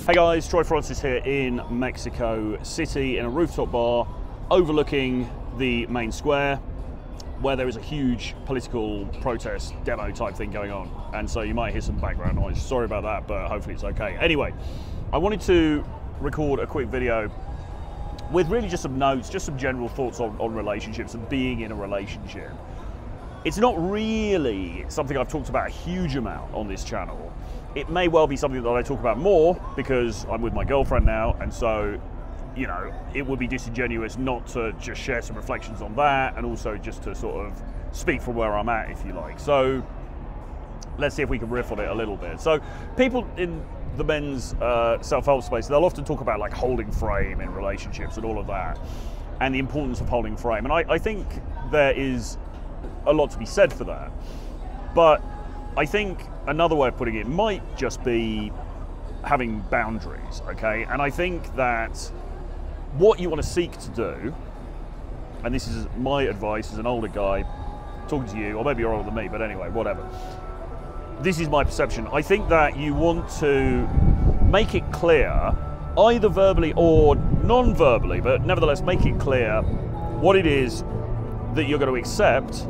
Hey guys, Troy Francis here in Mexico City in a rooftop bar overlooking the main square where there is a huge political protest demo type thing going on. And so you might hear some background noise. Sorry about that, but hopefully it's okay. Anyway, I wanted to record a quick video with really just some notes, just some general thoughts on relationships and being in a relationship. It's not really something I've talked about a huge amount on this channel. It may well be something that I talk about more because I'm with my girlfriend now, and so, you know, it would be disingenuous not to just share some reflections on that and also just to sort of speak from where I'm at, if you like. So let's see if we can riff on it a little bit. So people in the men's self-help space, they'll often talk about like holding frame in relationships and all of that, and the importance of holding frame. And I think there is a lot to be said for that. But I think another way of putting it might just be having boundaries, okay? And I think that what you want to seek to do, and this is my advice as an older guy talking to you, or maybe you're older than me, but anyway, whatever. This is my perception. I think that you want to make it clear, either verbally or non-verbally, but nevertheless make it clear what it is that you're going to accept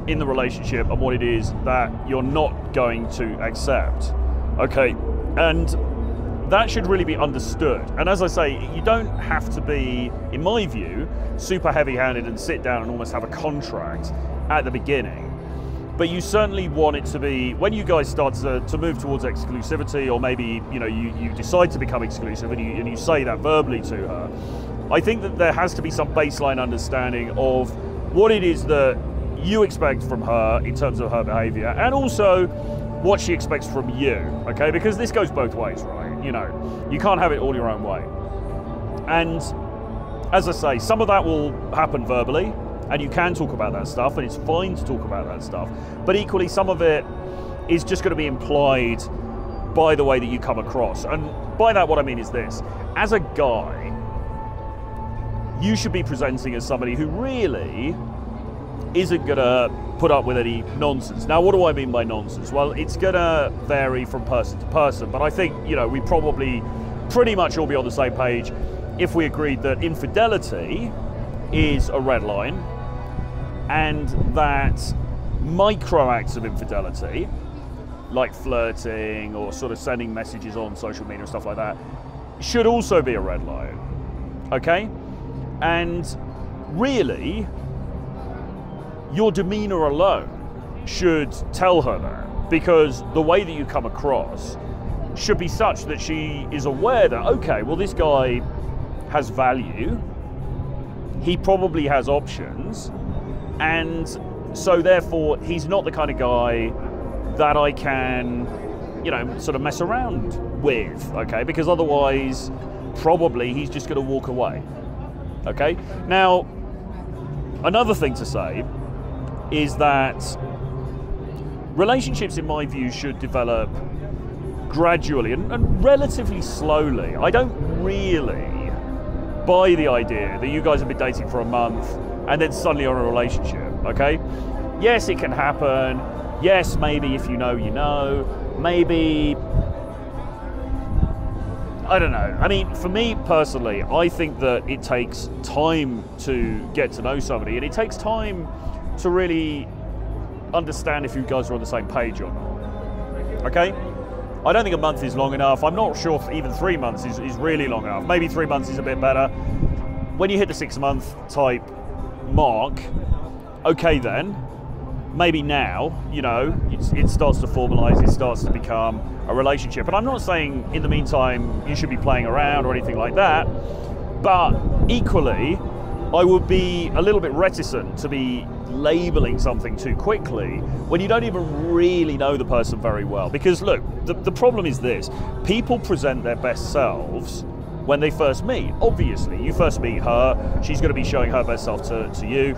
in the relationship and what it is that you're not going to accept, okay? And that should really be understood. And as I say, you don't have to be, in my view, super heavy-handed and sit down and almost have a contract at the beginning. But you certainly want it to be, when you guys start to move towards exclusivity, or maybe you decide to become exclusive and you say that verbally to her, I think that there has to be some baseline understanding of what it is that you expect from her in terms of her behavior, and also what she expects from you, okay? Because this goes both ways, right? You know, you can't have it all your own way. And as I say, some of that will happen verbally, and you can talk about that stuff, and it's fine to talk about that stuff. But equally, some of it is just going to be implied by the way that you come across. And by that, what I mean is this: as a guy, you should be presenting as somebody who really isn't gonna put up with any nonsense. Now, what do I mean by nonsense? Well, it's gonna vary from person to person, but I think, we probably pretty much all be on the same page if we agreed that infidelity is a red line, and that micro acts of infidelity, like flirting or sort of sending messages on social media and stuff like that, should also be a red line, okay? And really, your demeanor alone should tell her that, because the way that you come across should be such that she is aware that, okay, well, this guy has value, he probably has options, and so therefore he's not the kind of guy that I can, sort of mess around with, okay? Because otherwise, probably he's just going to walk away, okay? Now, another thing to say is that relationships, in my view, should develop gradually and relatively slowly. I don't really buy the idea that you guys have been dating for a month and then suddenly you're in a relationship, okay? Yes, it can happen. Yes, maybe if you know, you know. Maybe, I don't know. I mean, for me personally, I think that it takes time to get to know somebody, and it takes time to really understand if you guys are on the same page or not, okay? I don't think a month is long enough. I'm not sure if even 3 months is really long enough. Maybe 3 months is a bit better. When you hit the 6 month type mark, okay then, maybe now, it starts to formalize, it starts to become a relationship. And I'm not saying in the meantime you should be playing around or anything like that, but equally, I would be a little bit reticent to be labeling something too quickly when you don't even really know the person very well. Because look, the problem is this: people present their best selves when they first meet. Obviously, you first meet her, she's going to be showing her best self to you.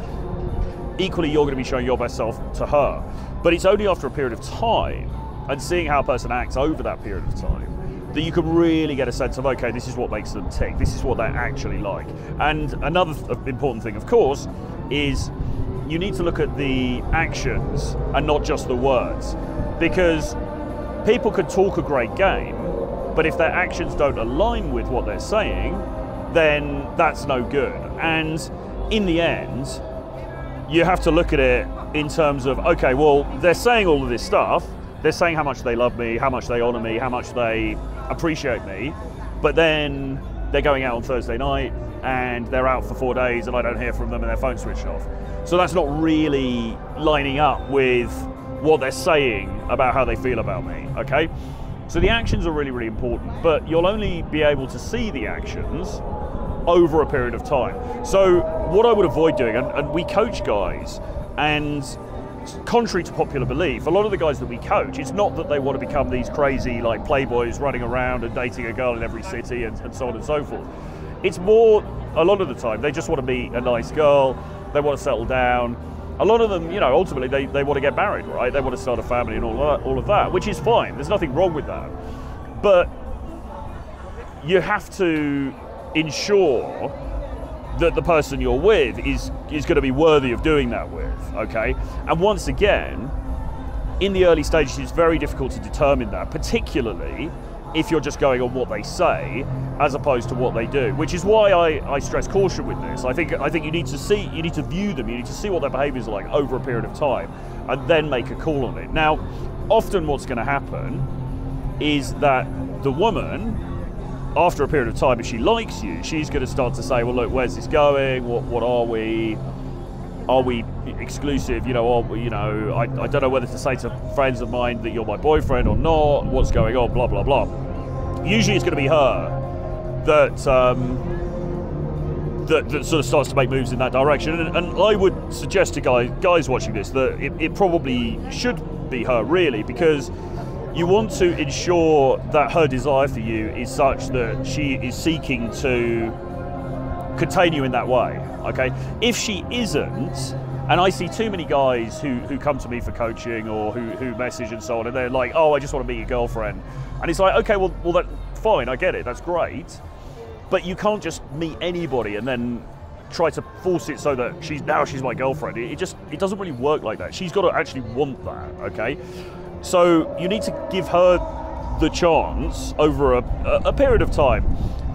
Equally, you're going to be showing your best self to her. But it's only after a period of time and seeing how a person acts over that period of time that you can really get a sense of, okay, this is what makes them tick, this is what they're actually like. And another important thing, of course, is you need to look at the actions and not just the words, because people could talk a great game, But if their actions don't align with what they're saying, then that's no good. And in the end, you have to look at it in terms of, okay, well, they're saying all of this stuff. They're saying how much they love me, how much they honor me, how much they appreciate me. But then they're going out on Thursday night and they're out for 4 days and I don't hear from them and their phone's switched off. So that's not really lining up with what they're saying about how they feel about me, okay? So the actions are really, really important, but you'll only be able to see the actions over a period of time. So what I would avoid doing, and we coach guys, and contrary to popular belief, a lot of the guys that we coach, it's not that they want to become these crazy like playboys running around and dating a girl in every city and so on and so forth. It's more, a lot of the time, they just want to meet a nice girl, they want to settle down. A lot of them, you know, ultimately they want to get married, right? They want to start a family and all of that, which is fine. There's nothing wrong with that. But you have to ensure that the person you're with is going to be worthy of doing that with, okay? And once again, in the early stages, it's very difficult to determine that, particularly if you're just going on what they say as opposed to what they do, which is why I stress caution with this. I think you need to view them, you need to see what their behaviors are like over a period of time and then make a call on it. Now, often what's going to happen is that the woman, after a period of time, if she likes you, she's going to start to say, well, look, where's this going? What are we? Are we exclusive? You know, I don't know whether to say to friends of mine that you're my boyfriend or not. What's going on? Blah, blah, blah. Usually it's going to be her that sort of starts to make moves in that direction. And I would suggest to guys watching this that it probably should be her, really, because you want to ensure that her desire for you is such that she is seeking to contain you in that way, okay? If she isn't, and I see too many guys who come to me for coaching or who message and so on, and they're like, oh, I just want to meet your girlfriend. And it's like, okay, well that's fine, I get it, that's great. But you can't just meet anybody and then try to force it so that she's my girlfriend. It doesn't really work like that. She's got to actually want that, okay? So you need to give her the chance over a period of time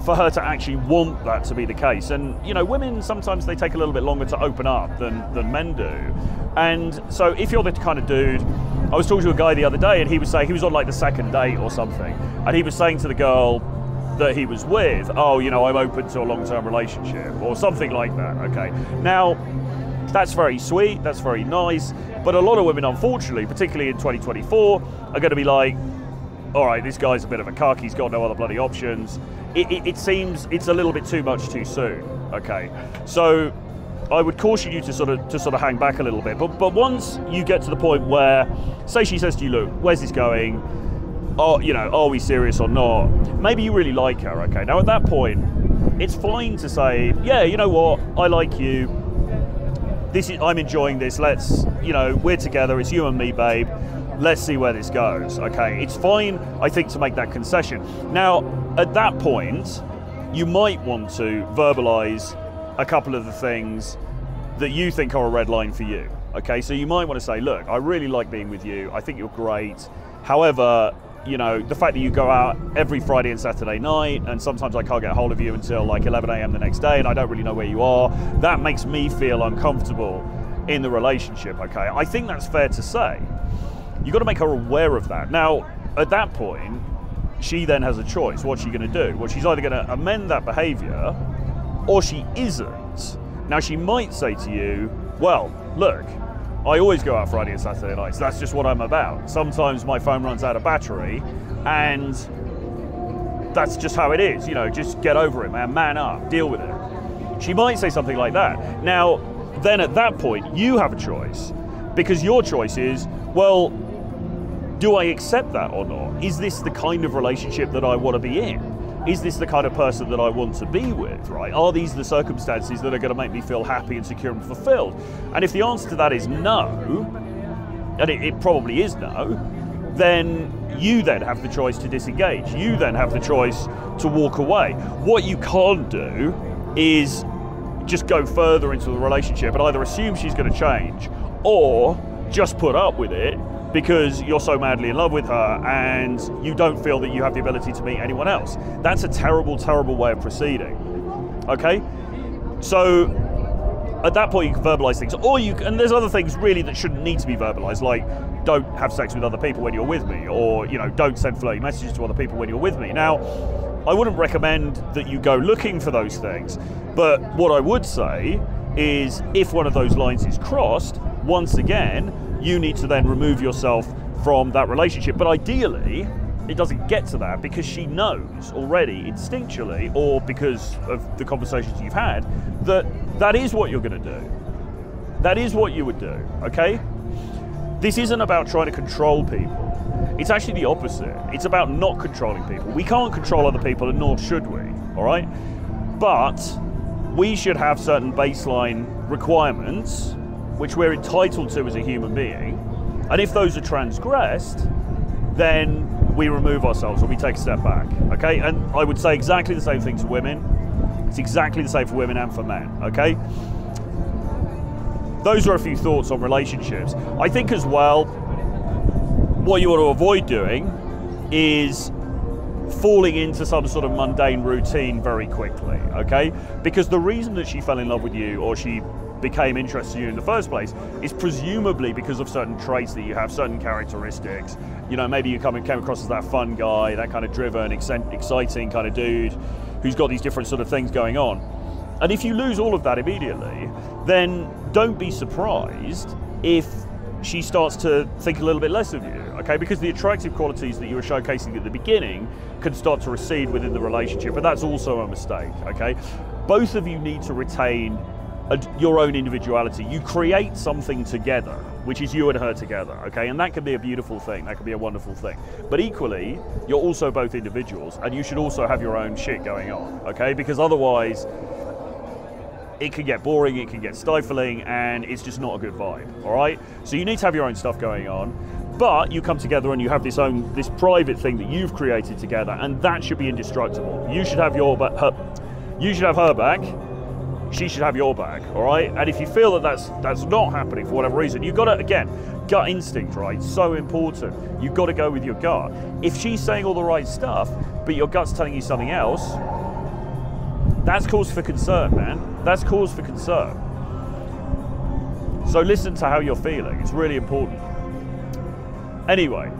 for her to actually want that to be the case. And you know, women sometimes they take a little bit longer to open up than men do. And so if you're the kind of dude, I was talking to a guy the other day and he was saying he was on like the second date or something, and he was saying to the girl that he was with, oh, you know, I'm open to a long-term relationship or something like that, okay? Now, that's very sweet, that's very nice, but a lot of women, unfortunately, particularly in 2024, are going to be like, all right, this guy's a bit of a cuck, he's got no other bloody options. It seems it's a little bit too much too soon, okay? So I would caution you to sort of hang back a little bit, but once you get to the point where, say she says to you, look, where's this going? You know, are we serious or not? Maybe you really like her, okay? Now at that point, it's fine to say, yeah, you know what, I like you, I'm enjoying this, let's, you know, we're together, it's you and me, babe, let's see where this goes, okay? It's fine, I think, to make that concession. Now, at that point, you might want to verbalize a couple of the things that you think are a red line for you, okay? So you might want to say, look, I really like being with you, I think you're great, however, you know, the fact that you go out every Friday and Saturday night, and sometimes I can't get a hold of you until like 11 a.m. the next day, and I don't really know where you are, that makes me feel uncomfortable in the relationship, okay? I think that's fair to say. You've got to make her aware of that. Now, at that point, she then has a choice. What's she going to do? Well, she's either going to amend that behavior, or she isn't. Now, she might say to you, well, look, I always go out Friday and Saturday nights. That's just what I'm about. Sometimes my phone runs out of battery, and that's just how it is. You know, just get over it, man. Man up. Deal with it. She might say something like that. Now, then at that point, you have a choice, because your choice is, well, do I accept that or not? Is this the kind of relationship that I want to be in? Is this the kind of person that I want to be with, right? Are these the circumstances that are going to make me feel happy and secure and fulfilled? And if the answer to that is no, and it probably is no, then you then have the choice to disengage. You then have the choice to walk away. What you can't do is just go further into the relationship and either assume she's going to change or just put up with it because you're so madly in love with her and you don't feel that you have the ability to meet anyone else. That's a terrible, terrible way of proceeding, okay? So at that point you can verbalize things, or and there's other things really that shouldn't need to be verbalized, like don't have sex with other people when you're with me, or don't send flirty messages to other people when you're with me. Now, I wouldn't recommend that you go looking for those things, but what I would say is if one of those lines is crossed, once again, you need to then remove yourself from that relationship. But ideally, it doesn't get to that because she knows already instinctually, or because of the conversations you've had, that that is what you're going to do. That is what you would do, okay? This isn't about trying to control people. It's actually the opposite. It's about not controlling people. We can't control other people, and nor should we, all right? But we should have certain baseline requirements which we're entitled to as a human being, and if those are transgressed, then we remove ourselves or we take a step back, okay? And I would say exactly the same thing to women. It's exactly the same for women and for men, okay? Those are a few thoughts on relationships. I think as well, what you want to avoid doing is falling into some sort of mundane routine very quickly, okay? Because the reason that she fell in love with you, or she became interested in you in the first place, is presumably because of certain traits that you have, certain characteristics. Maybe you came across as that fun guy, that kind of driven, exciting kind of dude who's got these different sort of things going on. And if you lose all of that immediately, then don't be surprised if she starts to think a little bit less of you, okay? Because the attractive qualities that you were showcasing at the beginning can start to recede within the relationship, but that's also a mistake, okay? Both of you need to retain your own individuality. You create something together, which is you and her together, okay? And that can be a beautiful thing, that can be a wonderful thing. But equally, you're also both individuals, and you should also have your own shit going on, okay? Because otherwise, it can get boring, it can get stifling, and it's just not a good vibe, all right? So you need to have your own stuff going on, but you come together and you have this private thing that you've created together, and that should be indestructible. You should have her back, she should have your back, all right? And if you feel that that's not happening for whatever reason, you've got to, again, gut instinct, right? So important. You've got to go with your gut. If she's saying all the right stuff, but your gut's telling you something else, that's cause for concern, man. That's cause for concern. So listen to how you're feeling. It's really important. Anyway,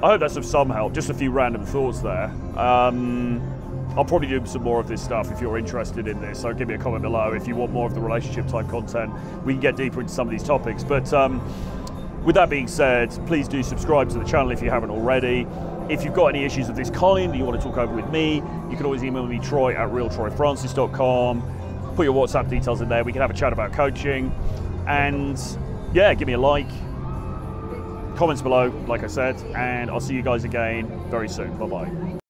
I hope that's of some help. Just a few random thoughts there. I'll probably do some more of this stuff if you're interested in this, so give me a comment below if you want more of the relationship type content. We can get deeper into some of these topics, but with that being said, please do subscribe to the channel if you haven't already. If you've got any issues of this kind that you want to talk over with me, you can always email me, troy@realtroyfrancis.com. Put your WhatsApp details in there, we can have a chat about coaching, and yeah, give me a like, comments below, like I said, and I'll see you guys again very soon. Bye-bye.